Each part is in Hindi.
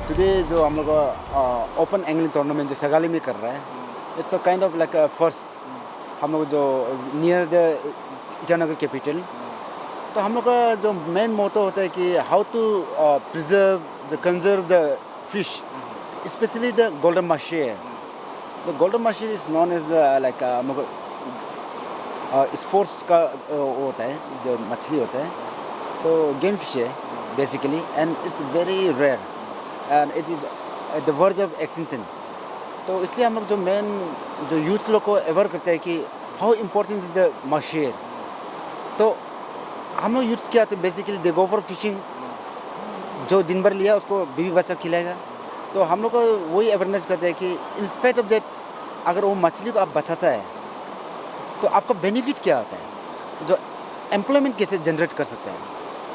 टुडे जो हम लोग ओपन एंगलिंग टूर्नामेंट जो सगाली में कर रहा है, it's a kind of like first हम लोग जो नियर द ईटानगर कैपिटल। तो हम लोग का जो मेन मोटो होता है कि how to preserve the conserve the fish, specially the golden mahseer. The golden mahseer is known as like हम लोग स्पोर्ट्स का होता है, जो मछली होता है, तो गेम फिश है basically, and it's very rare and it is at the verge of extinction. तो इसलिए हम लोग जो मेन जो यूथ लोग को अवेयर करते हैं कि हाउ इम्पोर्टेंट इज द मशेर। तो हम लोग यूथ्स क्या, तो basically they go for fishing, जो दिन भर लिया उसको बीवी बच्चा खिलाएगा। तो हम लोग को वही अवेयरनेस करते हैं कि इंस्पाइट ऑफ दैट, अगर वो मछली को आप बचाता है तो आपका बेनिफिट क्या होता है, जो एम्प्लॉयमेंट कैसे जनरेट कर सकते हैं।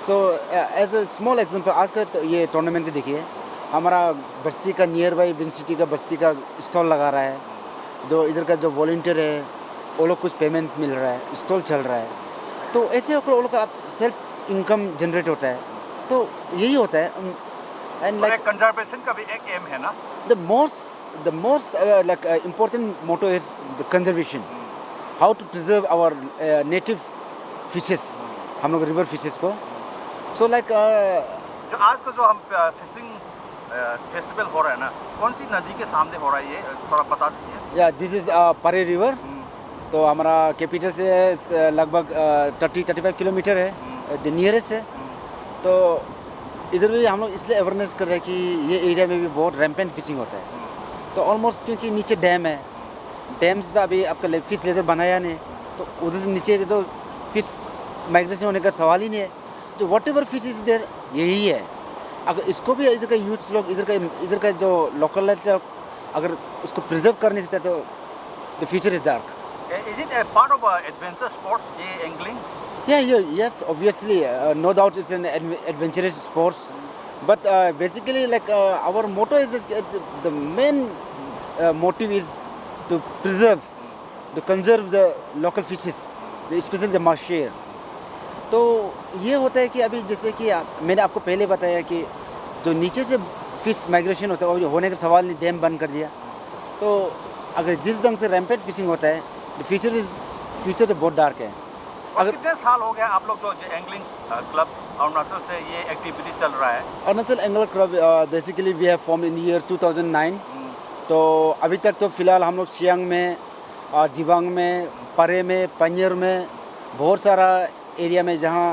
So as a small example, आज का तो ये टूर्नामेंट देखिए, हमारा बस्ती का नियर बाई बिन सिटी का बस्ती का स्टॉल लगा रहा है, जो इधर का जो वॉलंटियर है वो लोग कुछ पेमेंट मिल रहा है, स्टॉल चल रहा है। तो ऐसे होकर वो लोग का सेल्फ इनकम जनरेट होता है। तो यही होता है, एंड लाइक कंजर्वेशन का भी एक एम है ना। The most like important motto is the conservation, how to preserve our native fishes, हम लोग रिवर फिशेस को। सो लाइक जो आज का जो हम फिशिंग फेस्टिवल हो रहा है ना, कौन सी नदी के सामने हो रहा है, ये थोड़ा बता दीजिए। या दिस इज परे रिवर। तो हमारा कैपिटल से लगभग 30-35 किलोमीटर है, द नियरेस्ट है। तो इधर भी हम लोग इसलिए अवेयरनेस कर रहे हैं कि ये एरिया में भी बहुत रैम्पेंट फिशिंग होता है। तो ऑलमोस्ट क्योंकि नीचे डैम है, डैम से अभी आपका फिश लेजर बनाया नहीं, तो उधर से नीचे तो फिश माइग्रेशन होने का सवाल ही नहीं है। जो whatever fish is there यही है। अगर इसको भी इधर का यूथ लोग, इधर का जो लोकल अगर उसको प्रिजर्व करने से तो the future is dark. Is it A part of adventure sports, ये angling? Yes, obviously, no doubt it's an adventurous sports, but basically like our motto is the main motive is to preserve, to conserve the local fishes, especially the mashir. तो ये होता है कि अभी जैसे कि मैंने आपको पहले बताया कि जो नीचे से फिश माइग्रेशन होता है वो होने का सवाल नहीं, डैम बंद कर दिया। तो अगर जिस ढंग से रैम्पेंट फिशिंग होता है, फ्यूचर तो बहुत डार्क है। अगर कितने साल हो गया आप लोग जो एंगलिंग क्लब अरुणाचल से ये एक्टिविटी चल रहा है? Arunachal angle club basically we have form in year 2009। तो अभी तक तो फिलहाल हम लोग सियांग में, दिबांग में, परे में, पंजर में, बहुत सारा एरिया में जहाँ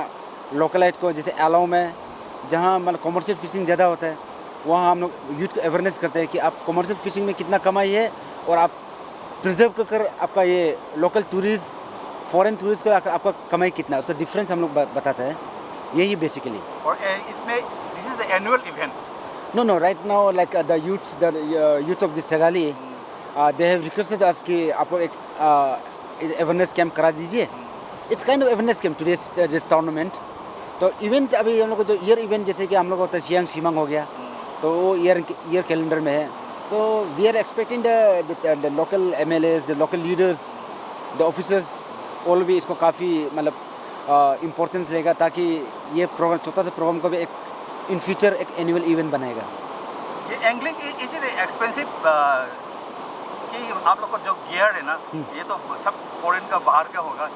लोकलाइट को, जैसे एलाओ में, जहाँ मतलब कमर्शियल फिशिंग ज़्यादा होता है, वहाँ हम लोग यूथ को अवेयरनेस करते हैं कि आप कमर्शियल फिशिंग में कितना कमाई है और आप प्रिजर्व कर आपका ये लोकल टूरिस्ट, फॉरेन टूरिस्ट को आपका कमाई कितना है, उसका डिफरेंस हम लोग बताते हैं। यही बेसिकली। और इसमें this is annual event? No, right now like the youths of this Sagali, they have requested us कि आप लोग एक अवेयरनेस कैंप करा दीजिए। It's kind of awareness camp today tournament. तो इवेंट अभी हम लोग को जो ईयर इवेंट जैसे कि हम लोग होता है सियांग शिमांग हो गया, तो वो ईयर कैलेंडर में है। So we are expecting the local MLAs, the local leaders, the officers, all भी इसको काफ़ी मतलब इम्पोर्टेंस देगा, ताकि ये प्रोग्राम, छोटा सा प्रोग्राम को भी एक इन फ्यूचर एक एनुअल इवेंट बनाएगा। ये एंगलिंग इज इट एक्सपेंसिव? कि आप लोग को जो गियर है ना, ये तो सब फॉरेन का, बाहर का होगा।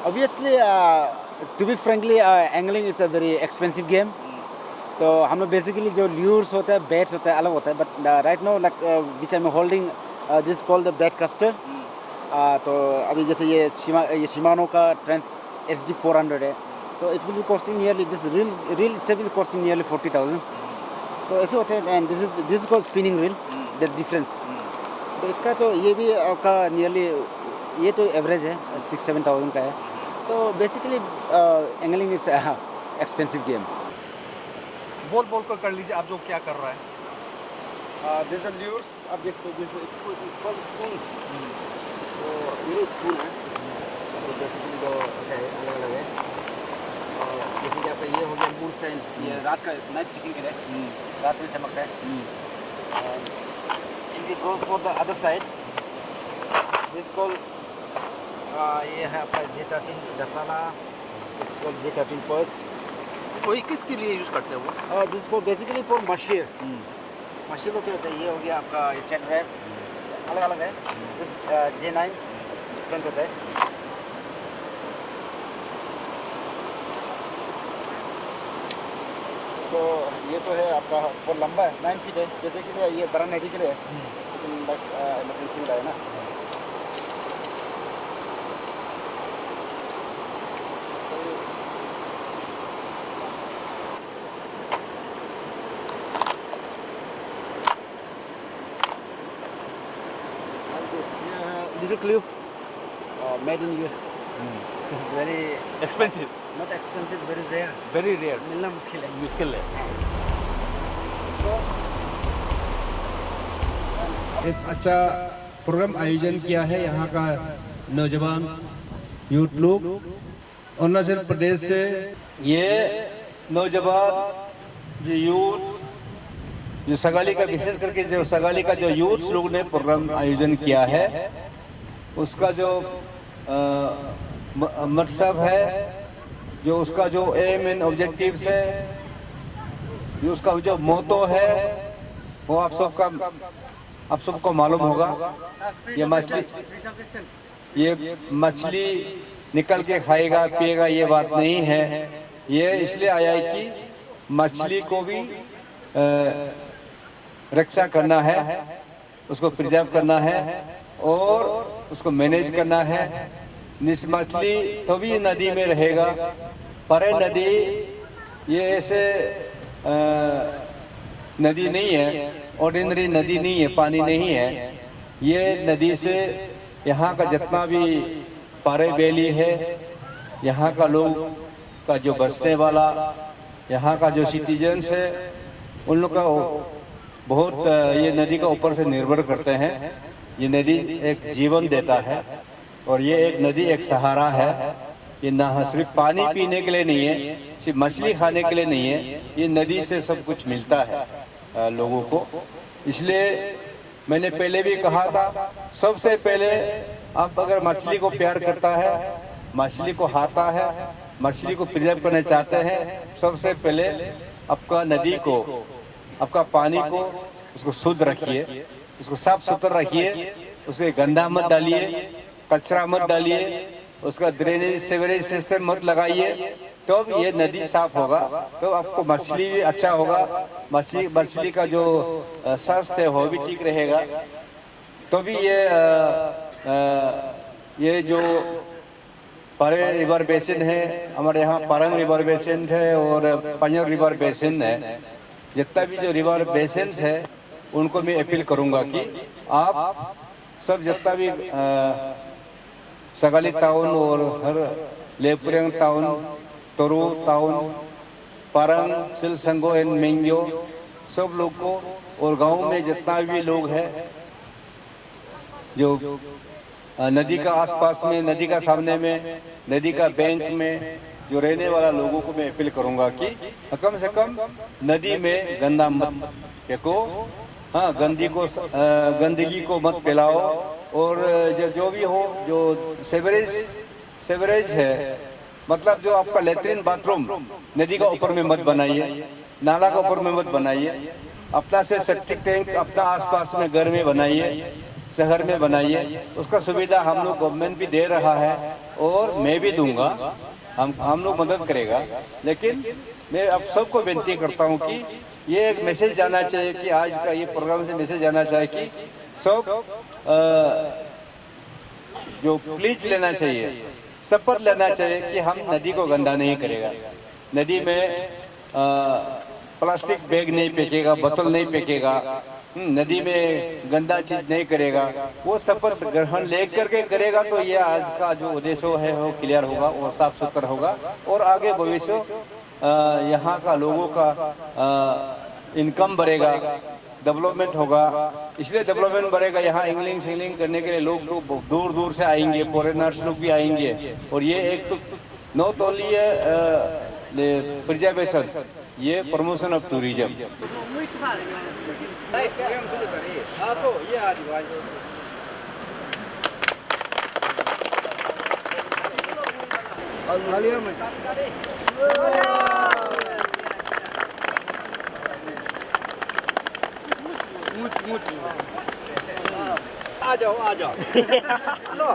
Obviously to be frankly angling is a very expensive game. तो हम लोग बेसिकली जो ल्यूर्स होता है, बैट्स होता है, अलग होता है। But right now like which I am holding this called the bait caster. तो अभी जैसे ये शिमानो का ट्रेंड्स SG 400 है, तो it's will be costing nearly, this reel it's will costing nearly 40,000। तो ऐसे होते हैं। And this is called spinning reel, the difference. तो इसका तो ये भी आपका नियरली, ये तो एवरेज है 6-7,000 का है। तो basically angling is expensive game. बोल कर लीजिए आप जो क्या कर रहा है। दिस द ल्यूर्स, आप देखते हैं, दिस इज कॉल्ड स्पून। तो ये स्कूल है, तो बेसिकली जो है अलग अलग है। और जैसे कि आपका ये हो गया मून साइन, ये रात का नाइट फिशिंग के लिए रात में चमकता है। If you go for the other side this call ये है आपका J13 डफाला, this call J13 perch. कोई किसके लिए यूज़ करते हैं वो? This for basically for machine. Machine को क्या होता है, ये हो गया आपका सेट रैप, अलग अलग है। दिस J9 डिफरेंट होता है। तो ये तो है आपका बहुत लंबा है, 9 फीट है। जैसे कि ये बड़ा नदी के लिए है, लेकिन इमरजेंसी में है ना। Little clue, made in US. So very expensive, not expensive, very rare. Very rare, मिलना मुश्किल है। मुश्किल है। एक अच्छा प्रोग्राम आयोजन किया है यहाँ का नौजवान यूथ लोग अरुणाचल प्रदेश से। ये नौजवान जो यूथ जो सगाली का विशेष करके जो सगाली का जो यूथ लोग ने प्रोग्राम आयोजन किया है उसका जो मकसद है, जो उसका जो एम एंड ऑब्जेक्टिव्स है, जो उसका जो मोटो है वो आप सबको मालूम होगा। ये मछली निकल के खाएगा पिएगा ये बात नहीं है। ये इसलिए आया है कि मछली को भी रक्षा करना है, उसको प्रिजर्व करना है और उसको मैनेज करना है। मछली तभी नदी में रहेगा। परे नदी ये ऐसे नदी नहीं है, ऑर्डिनरी नदी नहीं है, पानी नहीं है। ये नदी से यहाँ का जितना भी पारे वैली है, यहाँ का लोग का जो बसने वाला, यहाँ का जो सिटीजन्स है, उन लोग का बहुत ये नदी का ऊपर से निर्भर करते हैं। ये नदी एक जीवन देता है और ये एक नदी एक सहारा है। ये ना सिर्फ पानी पीने के लिए नहीं है, सिर्फ मछली खाने के लिए नहीं है, ये नदी से सब कुछ मिलता है लोगों को। इसलिए मैंने पहले भी कहा था, सबसे पहले आप अगर मछली को प्यार करता है, मछली को खाता है, मछली को प्रिजर्व करना चाहते हैं, सबसे पहले आपका नदी को, आपका पानी को उसको शुद्ध रखिए, उसको साफ सुथरा रखिए, उसे गंदा मत डालिए, कचरा मत डालिए, उसका ड्रेनेज सीवरेज सिस्टम मत लगाइए, तो ये नदी साफ होगा, तो आपको मछली भी अच्छा होगा, मछली का जो स्वास्थ्य है वो भी ठीक रहेगा। तो भी ये जो परे रिवर बेसिन है, हमारे यहाँ परंग रिवर बेसिन है और पंजर रिवर बेसिन है, जितना भी जो रिवर बेसिन है उनको मैं अपील करूँगा कि आप सब जितना भी सगाली टाउन और हर लेपुरंग टाउन, तोरू टाउन, परंग, सिलसंगो एंड मेंग्यो सब लोग को, और गांव में जितना भी लोग हैं जो नदी का आसपास में, नदी का सामने में, नदी का बैंक में जो रहने वाला लोगों को मैं अपील करूंगा कि कम से कम नदी में गंदा मत फेंको, हाँ गंदगी को मत फैलाओ, और जो भी हो, जो सेवरेज है, मतलब जो आपका लेट्रिन बाथरूम नदी का ऊपर में मत बनाइए, नाला का ऊपर में मत बनाइए, अपना से सेप्टिक टैंक अपना आसपास में घर में बनाइए, शहर में बनाइए। उसका सुविधा हम लोग गवर्नमेंट भी दे रहा है और मैं भी दूंगा, हम लोग मदद करेगा। लेकिन मैं अब सबको विनती करता हूँ कि ये एक मैसेज जाना चाहिए कि आज का ये प्रोग्राम से मैसेज जाना चाहिए कि सब जो प्लीज लेना चाहिए, शपथ लेना चाहिए कि हम नदी को गंदा नहीं करेगा, नदी में प्लास्टिक बैग नहीं फेंकेगा, बोतल नहीं फेंकेगा, नदी में गंदा चीज नहीं करेगा। वो शपथ ग्रहण लेकर के करेगा तो ये आज का जो उद्देश्य है वो क्लियर होगा, वो साफ सुथरा होगा और आगे भविष्य यहाँ का लोगों का इनकम बढ़ेगा, डेवलपमेंट होगा, इसलिए डेवलपमेंट बढ़ेगा। यहाँ इंग्लिश सिंगलिंग करने के लिए लोग दूर दूर से आएंगे, फॉरेनर्स लोग भी आएंगे। और ये एक तो नॉट ओनली प्रिजर्वेशन, ये प्रमोशन ऑफ टूरिज्म। आ जाओ आ जाओ। लो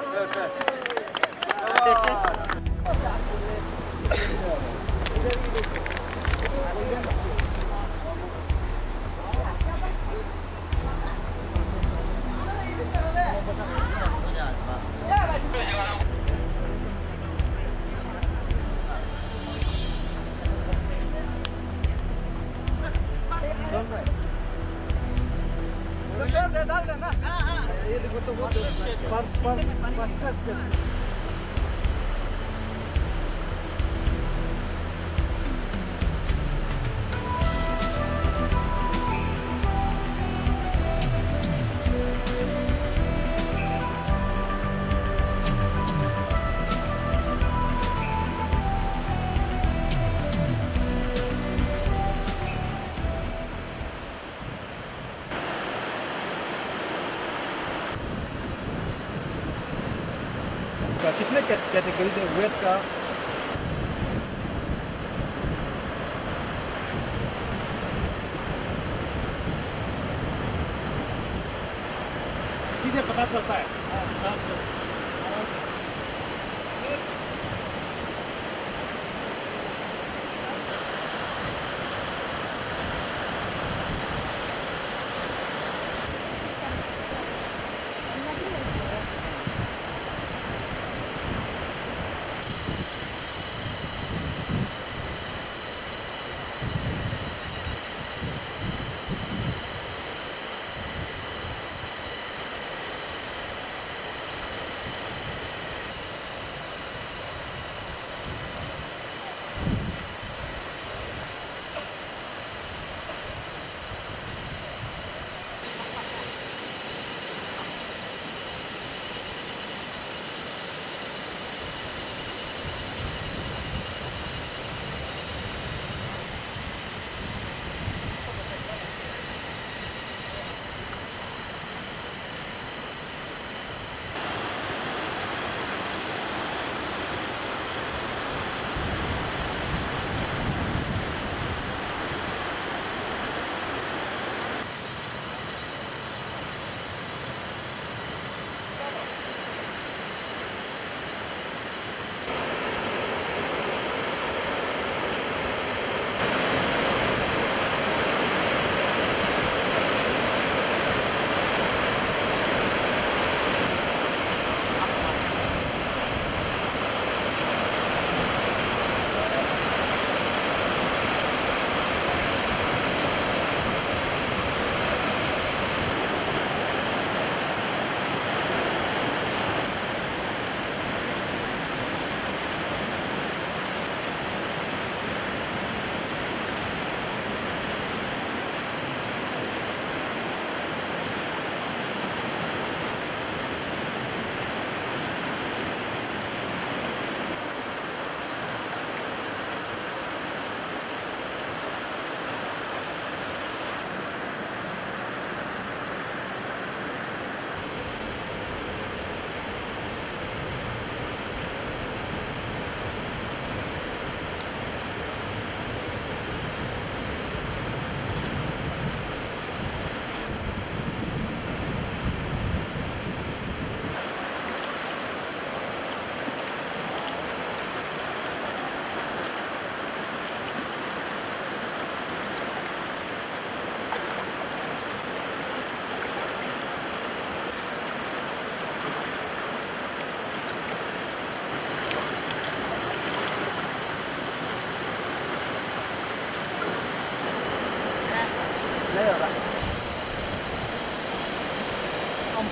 कितने कैटेगरी थे वेट का? चीजें पता चलता है।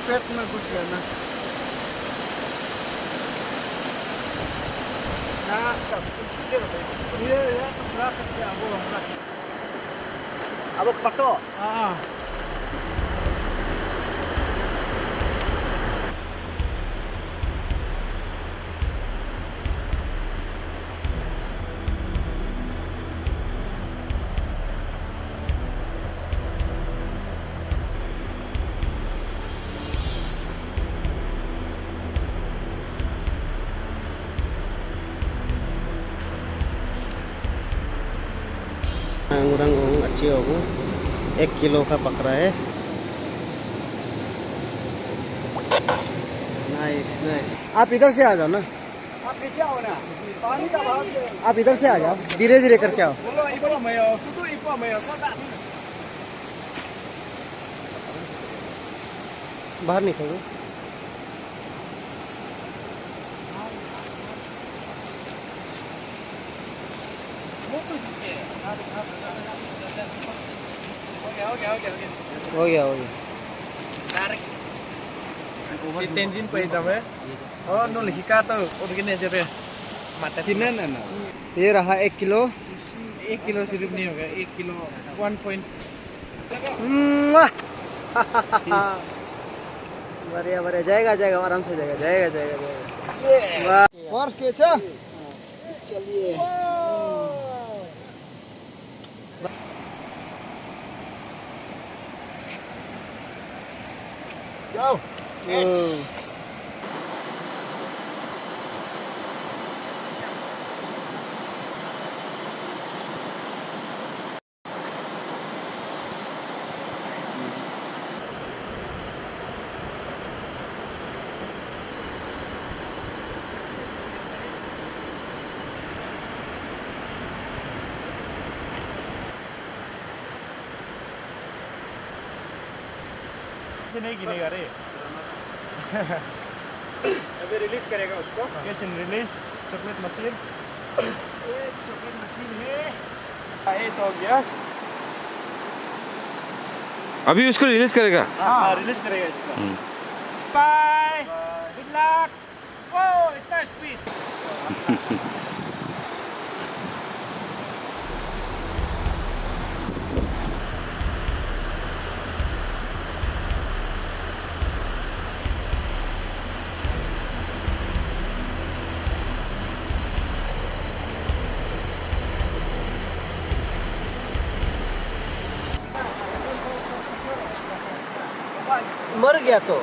पेट में घुस गया ना। अब पटो। हाँ अंगूर अच्छी होगी, 1 किलो का पकड़ा है। Nice nice. आप इधर से आ जाओ ना, आप पीछे आओ ना, पानी का बहाव से आप इधर से आ जाओ, धीरे धीरे करके आओ। बोलो इको में हो, सुतु इको में हो, कोता बाहर निकलो। हो गया हो गया। Si Tenzin pa ito ba? Oh, no lihika to. O begini aja be. Mata कितना ना ना ये रहा 1 किलो। 1 किलो सिर्फ नहीं होगा, 1 किलो 1 बढ़िया बढ़िया, जाएगा जाएगा, आराम से जाएगा जाएगा जाएगा जाएगा। वाह के चलिए। जाओ। नहीं गिनेगा रे। अभी रिलीज करेगा उसको। Kitchen release chocolate machine. Chocolate machine है। ये तो हो गया। अभी उसको रिलीज करेगा। हाँ रिलीज करेगा इसको। बाय। Good luck. ओ इतना स्पीड। मर गया तो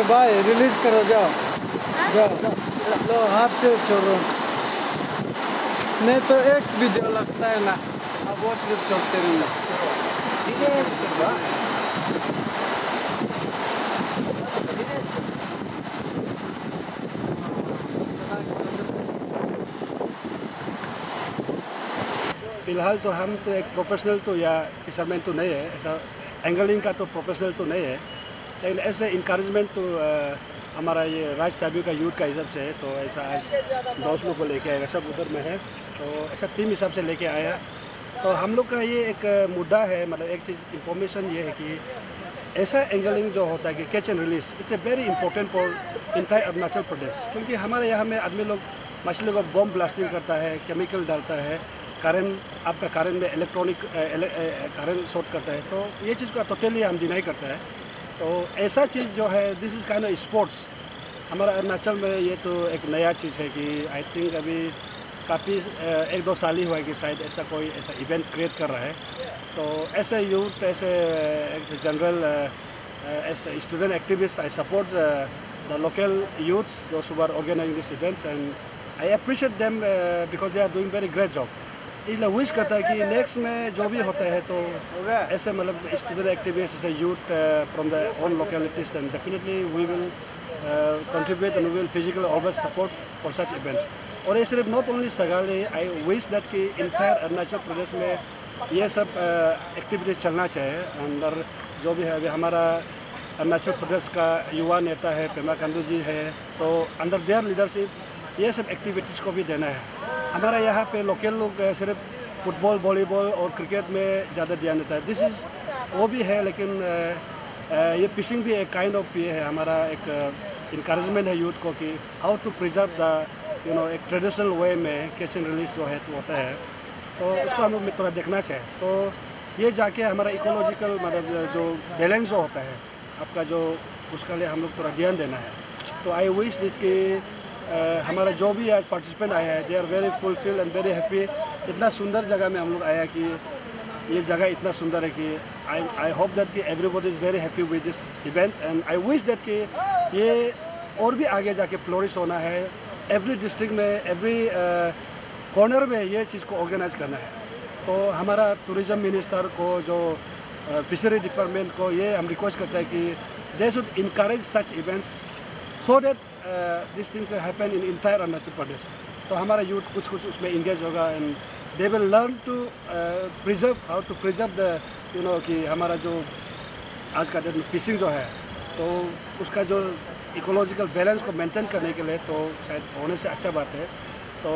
भाई रिलीज करो, जाओ जाओ, लो हाथ से छोड़ो, नहीं तो एक वीडियो लगता है ना, अब वो सिर्फ छोड़ते नहीं। फिलहाल तो हम तो एक प्रोफेशनल तो या फिशरमैन तो नहीं है, ऐसा एंगलिंग का तो प्रोफेशनल तो नहीं है, लेकिन ऐसे इंकरेजमेंट तो हमारा ये राज टाइबी का यूथ का हिसाब से है, तो ऐसा आज दोस्त लोग को लेके आएगा, सब उधर में है, तो ऐसा टीम हिसाब से लेके आया। तो हम लोग का ये एक मुद्दा है, मतलब एक चीज़ इंफॉर्मेशन ये है कि ऐसा एंगलिंग जो होता है कि catch and release, it's a very important for entire Arunachal Pradesh, क्योंकि हमारे यहाँ में आदमी लोग मछली को बॉम्ब ब्लास्टिंग करता है, केमिकल डालता है, करंट आपका करंट में इलेक्ट्रॉनिक करंट शॉर्ट करता है, तो ये चीज़ को टोटली हम डिनाई करता है। तो ऐसा चीज़ जो है, this is kind of sports हमारा अरुणाचल में, ये तो एक नया चीज़ है कि आई थिंक अभी काफ़ी 1-2 साल ही हुआ है कि शायद ऐसा कोई ऐसा इवेंट क्रिएट कर रहा है। तो ऐसे यूथ, ऐसे जनरल ऐसे student activist, I support the local youths those who are organizing this events and I appreciate them because they are doing very great job. इसलिए विश करता है कि नेक्स्ट में जो भी होता है तो ऐसे मतलब स्टूडेंट एक्टिविस्ट, ऐसे youth from the own localities, then definitely we will contribute and we will physically always support for such events. और ये सिर्फ not only Sagalee, I wish that कि इंटायर अरुणाचल प्रदेश में ये सब एक्टिविटीज चलना चाहिए। अंदर जो भी है, अभी हमारा अरुणाचल प्रदेश का युवा नेता है पेमा खांडू जी है, तो अंडर देयर लीडरशिप ये सब एक्टिविटीज़ को भी देना है। हमारा यहाँ पे लोकल लोग सिर्फ फुटबॉल, वॉलीबॉल और क्रिकेट में ज़्यादा ध्यान देता है, दिस इज़ वो भी है, लेकिन ये फिशिंग भी एक काइंड ऑफ ये है, हमारा एक इनकरेजमेंट है यूथ को कि हाउ टू प्रिजर्व द एक ट्रेडिशनल वे में कैच एंड रिलीज जो है तो होता है, तो उसको हम लोग थोड़ा देखना चाहिए। तो ये जाके हमारा इकोलॉजिकल मतलब जो बैलेंस जो होता है आपका, जो उसके लिए हम लोग थोड़ा ध्यान देना है। तो आई विश दिट कि हमारा जो भी आज पार्टिसिपेंट आया है, they are very fulfill and very happy. इतना सुंदर जगह में हम लोग आया कि ये जगह इतना सुंदर है कि आई होप दैट कि everybody is very happy with this event and I wish that कि ये और भी आगे जाके फ्लोरिश होना है। एवरी डिस्ट्रिक्ट में, एवरी कॉर्नर में ये चीज़ को ऑर्गेनाइज करना है। तो हमारा टूरिज़म मिनिस्टर को, जो फिशरी डिपार्टमेंट को, ये हम रिक्वेस्ट करते हैं कि they should encourage such events so that this things happen in entire Arunachal Pradesh. तो हमारा यूथ कुछ कुछ उसमें इंगेज होगा and they will learn to preserve, how to preserve the कि हमारा जो आज का दिन फिशिंग जो है, तो उसका जो इकोलॉजिकल बैलेंस को मेंटेन करने के लिए तो शायद होने से अच्छा बात है। तो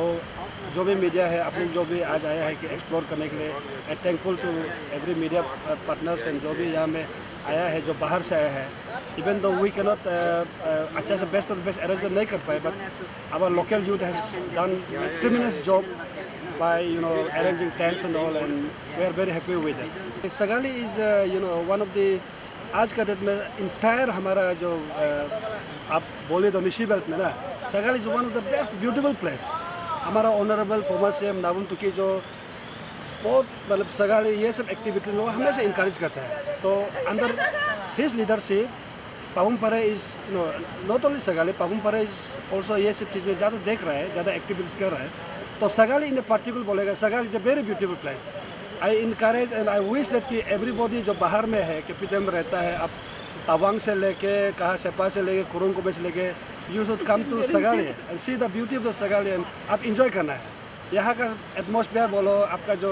जो भी मीडिया है, अपने जो भी आज आया है कि एक्सप्लोर करने के लिए, I thankful to every media partners and जो भी यहाँ में आया है, जो बाहर से आया है। इवन दो वी कैनॉट अच्छा से बेस्ट अरेंजमेंट नहीं कर पाए, but our local youth has done tremendous job by arranging tents and all, and we are very happy with it. Sagali is one of the आज का डेट में इंटायर हमारा जो आप बोले तो निशी बेल्ट में ना, Sagalee is one of the best beautiful place. हमारा honourable former CM Nabam Tuki जो बहुत मतलब सगाली ये सब एक्टिविटी में हमेशा इंकरेज करता है। तो अंदर his leadership Papum Pare is not only Sagalee, Papum Pare is also ये सब चीज़ में ज़्यादा देख रहा है, ज़्यादा एक्टिविटीज़ कर रहा है। तो सगाली इन ए पार्टिकुलर बोलेगा, Sagalee is a very beautiful place. I encourage and I wish that कि एवरीबॉडी जो बाहर में है, कैपिटल में रहता है, आप तवांग से लेके कहाँ सेपा से लेके कुरुंग कुबे से लेके, you should come to Sagalee and see the beauty of the Sagalee and आप इंजॉय करना है। यहाँ का एटमॉस्फेयर बोलो, आपका जो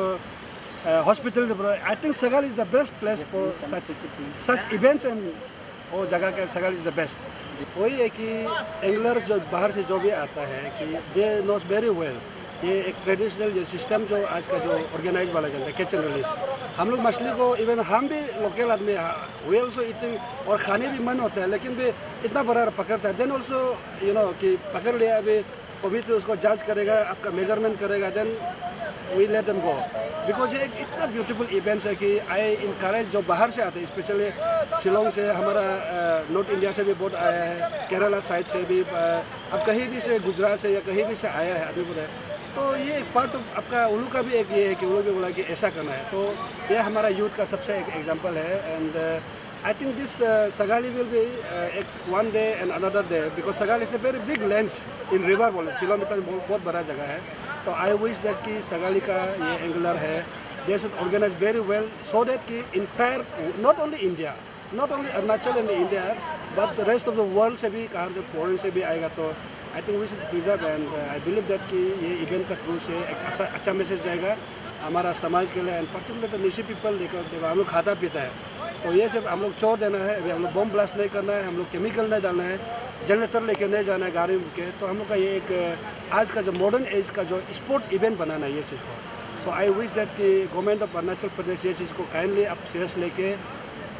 हॉस्पिटल बोलो, I think Sagalee is the best place for such events and वो जगह का सगाली इज द बेस्ट। वही है कि एंगलर्स जो बाहर से जो भी आता है कि दे नोस वेरी वेल, ये एक ट्रेडिशनल जो सिस्टम जो आज का जो ऑर्गेनाइज वाला चलता है कैच एंड रिलीज, हम लोग मछली को इवन हम भी लोकल आदमी वी ऑल्सो ईटिंग और खाने भी मन होता है, लेकिन भी इतना बड़ा पकड़ता है, देन ऑल्सो कि पकड़ लिया, अभी कभी तो उसको जांच करेगा, आपका मेजरमेंट करेगा, then we let them go. Because ये इतना ब्यूटीफुल इवेंट्स है कि आई इनकरेज जो बाहर से आते हैं, स्पेशली शिलोंग से, हमारा नॉर्थ इंडिया से भी बहुत आया है, केरला साइड से भी, अब कहीं भी से, गुजरात से या कहीं भी से आया है आदमी बोला है। तो ये एक पार्ट ऑफ आपका उलू का भी एक ये है कि उलू भी बोला कि ऐसा करना है। तो ये हमारा यूथ का सबसे एक एग्जांपल है and I think this Sagali will be one day and another day because Sagali is a very big length in river boles kilometer बहुत बड़ा जगह है. तो I wish that कि Sagali का ये angular है, they should organize very well so that कि entire not only India, not only Arunachal and India, but the rest of the world से भी कहाँ से foreign से भी आएगा तो I think we should preserve and I believe that कि ये event का through से एक अच्छा मैसेज जाएगा हमारा समाज के लिए एंड पर्टिकुलर तो निशी पीपल देखो हम लोग खाता पीता है तो ये सब हम लोग छोड़ देना है. अभी हम लोग बम ब्लास्ट नहीं करना है, हम लोग केमिकल नहीं डालना है, जनरेटर लेके नहीं जाना है गाड़ी के. तो हम लोग का ये एक आज का जो मॉडर्न एज का जो स्पोर्ट इवेंट बनाना है ये चीज़ को. सो आई विश दैट कि गवर्नमेंट ऑफ अरुणाचल प्रदेश ये चीज़ को काइंडली आप सीरियस लेके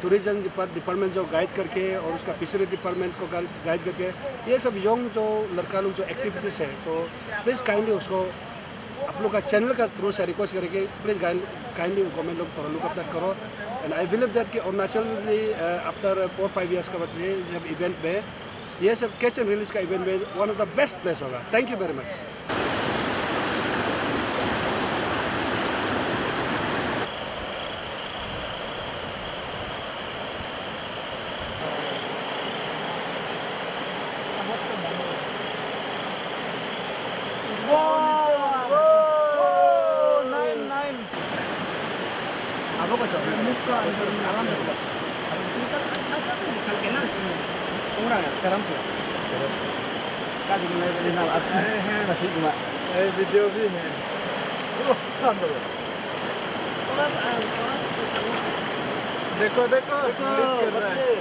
टूरिज्म डिपार्टमेंट जो गाइड करके और उसका फिशरी डिपार्टमेंट को गाइड करके ये सब यंग जो लड़का लोग जो एक्टिविटीज़ है तो प्लीज़ काइंडली उसको आप लोग का चैनल का थ्रू से रिक्वेस्ट करके प्लीज़ काइंडली गवर्नमेंट लोग थोड़ा लुक अप करो. एंड आई बिलीव दैट कि अरुणाचल में आफ्टर 4-5 years का बाद ये जब इवेंट में ये सब कैच एंड रिलीज का इवेंट में one of the best place होगा. Thank you very much. Video भी है. देखो देखो कर रहा है.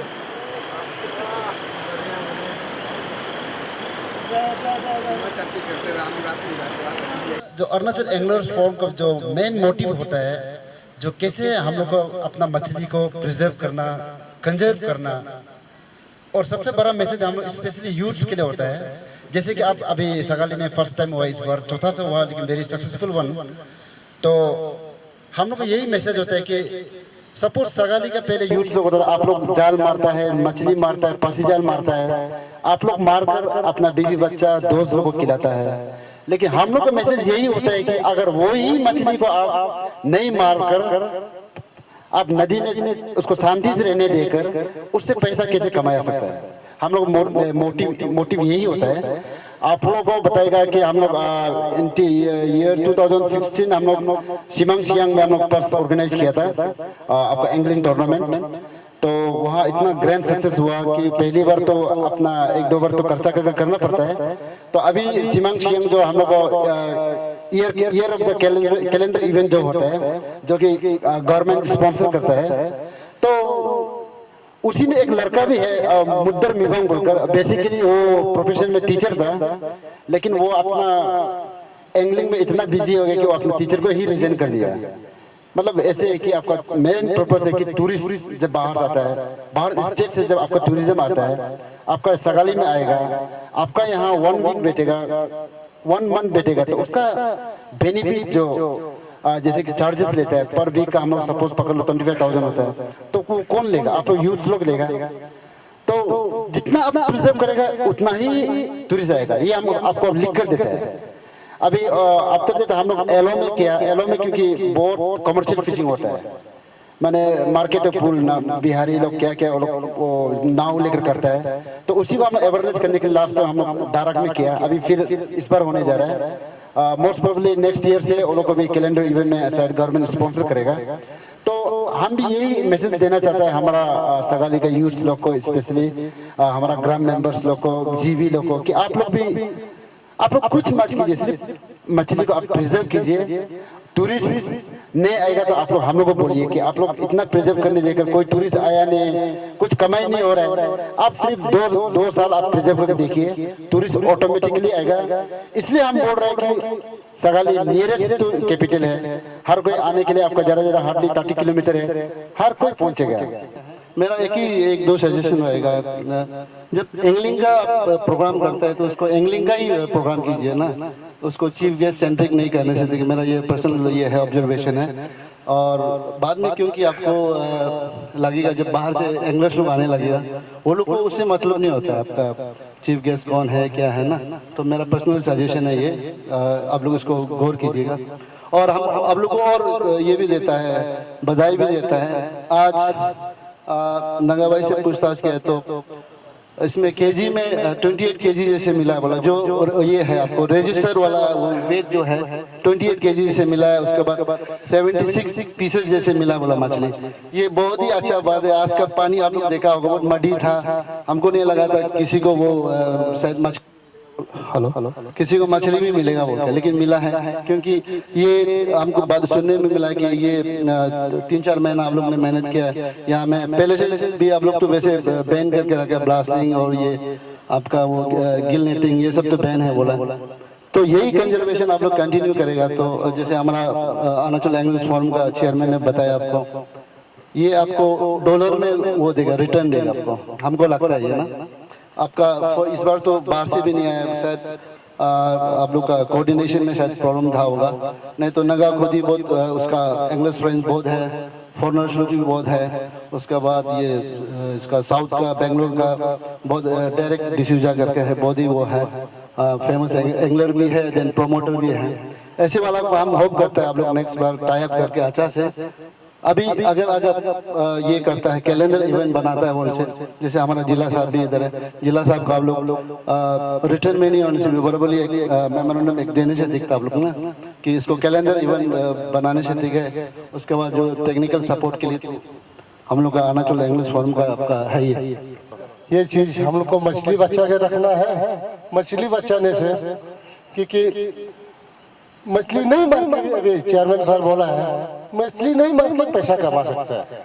जो अरुणाचल एंगलर फोरम का जो मेन मोटिव होता है जो कैसे हम लोग को अपना मछली को प्रिजर्व करना, कंजर्व करना और सबसे बड़ा मैसेज हम लोग स्पेशली यूथ्स के लिए होता है. जैसे कि आप अभी सगाली में फर्स्ट टाइम हुआ, इस बार चौथा से हुआ लेकिन वेरी सक्सेसफुल वन. तो हम लोग को यही मैसेज होता है कि सपोज सगाली का पहले यूथ लोग होता था आप लोग जाल मारता है, मछली मारता है, फांसी जाल मारता है, आप लोग मारकर अपना बीवी बच्चा दोस्त लोगों को खिलाता है. लेकिन हम लोग का मैसेज यही होता है कि अगर वो ही मछली को आप नहीं मारकर आप नदी में उसको शांति से रहने देकर उससे पैसा कैसे कमाया सकता है. हम लोग मोटिव यही होता है. आप लोगों को बताएगा कि हम लोग ईयर 2016 हम लोग सिमांग सियांग में हम लोग फर्स्ट ऑर्गेनाइज किया था आपका एंगलिंग टूर्नामेंट. तो वहाँ इतना ग्रैंड सक्सेस हुआ कि पहली बार तो अपना 1-2 बार तो खर्चा करना पड़ता है. तो अभी सिमांग सियांग जो हम लोग year of the calendar event जो होता है जो कि गवर्नमेंट स्पॉन्सर करता है तो उसी में एक लड़का भी है मुद्दर मिगोंग बोलकर. बेसिकली वो प्रोफेशन में टीचर था लेकिन वो अपना एंगलिंग में इतना बिजी हो गया कि वो अपने टीचर को ही रिजाइन कर दिया. मतलब ऐसे है कि आपका मेन पर्पस है कि टूरिस्ट जब बाहर आता है, बाहर स्टेट से जब आपका टूरिज्म आता है, आपका सगाली में आएगा, आपका यहाँ 1 वीक बैठेगा, 1 मंथ बैठेगा तो उसका बेनिफिट जो जैसे कि चार्जेस लेता है पर वीक का हम लोग सपोज पकड़ लो 25,000 होता है तो कौन लेगा? आप लोग यूथ लोग लेगा. तो जितना आप प्रिजर्व करेगा उतना ही टूरिस्ट आएगा. ये हम आपको लिख कर देता है. अभी अब तक हम लोग एलो में किया. एलो में क्योंकि बहुत कमर्शियल फिशिंग होता है, मैंने मार्केट पुल ना बिहारी लोग क्या क्या लोग नाव लेकर करता है तो उसी को हम अवेयरनेस करने के लिए लास्ट टाइम हम लोग डायरेक्ट में किया. अभी फिर इस बार होने जा रहा है. मोस्ट प्रोबेबली नेक्स्ट ईयर से वो लोग को भी कैलेंडर इवेंट में शायद गवर्नमेंट स्पॉन्सर करेगा. तो हम भी यही मैसेज देना चाहते हैं हमारा सगाली का यूथ लोग को, स्पेशली हमारा ग्राम मेंबर्स लोग को, जीवी लोग को कि आप लोग कुछ मत कीजिए, सिर्फ मछली को आप प्रिजर्व कीजिए. टूरिस्ट नहीं आएगा तो आप लोग हम लोग को बोलिए कि आप लोग इतना प्रिजर्व करने देकर कोई टूरिस्ट आया नहीं, कुछ कमाई नहीं हो रहा है. आप सिर्फ 2 साल आप प्रिजर्व करके देखिए, टूरिस्ट ऑटोमेटिकली आएगा. इसलिए हम बोल रहे हैं कि सगाली नियरेस्ट कैपिटल है. हर कोई आने के लिए आपका ज़्यादा हार्डली 30 किलोमीटर है, हर कोई पहुंचेगा. मेरा एक दो सजेशन रहेगा. जब एंगलिंग का प्रोग्राम करता है तो उसको एंगलिंग का ही प्रोग्राम कीजिए ना, उसको चीफ गेस्ट सेंट्रिक नहीं करने से. देखिए मेरा ये पर्सनल ये है ऑब्जर्वेशन है. और बाद में क्योंकि आपको लगेगा जब बाहर से एंग्लिश लोग आने लगेगा वो लोग को उससे मतलब नहीं होता आपका चीफ गेस्ट कौन है क्या है ना. तो मेरा पर्सनल सजेशन है ये, आप लोग इसको गौर कीजिएगा. और हम आप लोग को और ये भी देता है, बधाई भी देता है. आज नगा भाई से पूछताछ किया तो इसमें केजी में 28 केजी जैसे मिला है बोला। जो और ये है आपको रजिस्टर वाला वो वेट जो है 28 केजी से मिला है। उसके बाद 76 पीसेस जैसे मिला बोला मछली। ये बहुत ही अच्छा बात है। आज का पानी आप लोग देखा होगा बहुत मडी था, हमको नहीं लगा था किसी को वो शायद हेलो किसी को मछली भी मिलेगा बोल के, लेकिन मिला है। क्योंकि ये हमको बात सुनने में मिला कि ये 3-4 महीना आप लोग ने मेहनत किया है। यहाँ में पहले से भी आप लोग तो वैसे बैन करके रखा, ब्लास्टिंग और ये आपका वो गिल नेटिंग ये सब तो बैन है बोला। तो यही कंजर्वेशन आप लोग कंटिन्यू करेगा तो जैसे हमारा अरुणाचल एंग्लिश फोरम का चेयरमैन ने बताया आपको, ये आपको डॉलर में वो देगा, रिटर्न देगा आपको, हमको लगता है ये ना। आपका इस बार तो बाहर से भी नहीं आया, शायद आप लोग का कोऑर्डिनेशन में शायद प्रॉब्लम था होगा, नहीं तो नगा खुद ही बहुत उसका इंग्लिश फ्रेंड्स बहुत है, फॉरनर्स लोग भी बहुत है। उसके बाद ये इसका साउथ का बेंगलोर का बहुत डायरेक्ट डिसूजा करके है, बहुत ही वो है फेमस एंगलर भी है, देन प्रोमोटर भी है। ऐसे वाला को हम होप करते हैं आप लोग नेक्स्ट बार टाई अप करके अच्छा से। अभी अगर ये करता है कैलेंडर इवेंट बनाता है उनसे, जैसे हमारा जिला साहब भी इधर है, जिला साहब का आप लोग रिटर्न में नहीं होने से भी बराबर एक मेमोरेंडम एक देने से दिखता आप लोग ना कि इसको कैलेंडर इवेंट बनाने से दिखे। उसके बाद जो टेक्निकल सपोर्ट के लिए तो हम लोग का अरुणाचल इंग्लिश फोरम का आपका है ही। ये चीज हम लोग को मछली बच्चा के रखना है। मछली बचाने से क्योंकि मछली नहीं मार के, अभी चेयरमैन सर बोला है मछली नहीं मार के पैसा कमा सकता है।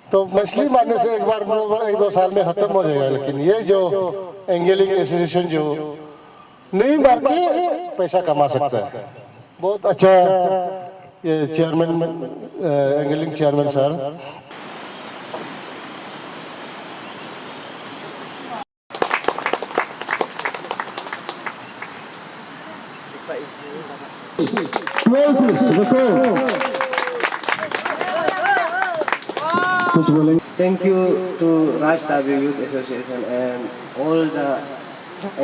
तो मछली मारने से एक बार 1-2 साल में खत्म हो जाएगा, लेकिन ये जो एंगलिंग एसोसिएशन जो नहीं मार के पैसा कमा सकता है, बहुत अच्छा ये चेयरमैन एंगलिंग चेयरमैन सर। कुछ बोलेंगे? Thank you to Raj Tabi Youth Association and all the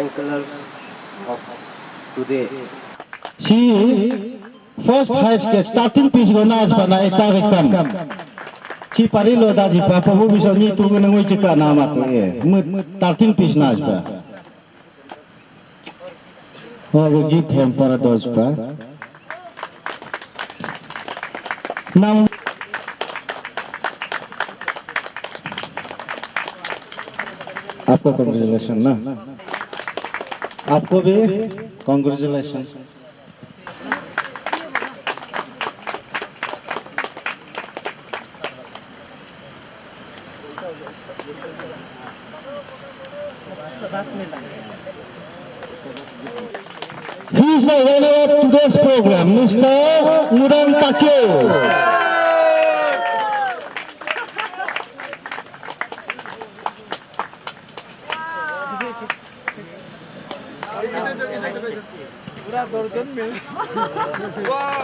anglers of today. Si first high sketch starting piece go nas pa na itarekam. Si parilo da ji pa pa bu biso ni tu ngene ngoi chika na ma to e starting piece nas pa. Ho go git hem para dos pa. Nam आपको कांग्रेचुलेशन ना, आपको भी congratulation. He is the winner of today's program, Mr. Nuran Takeo. पूरा दर्जन मिल वाह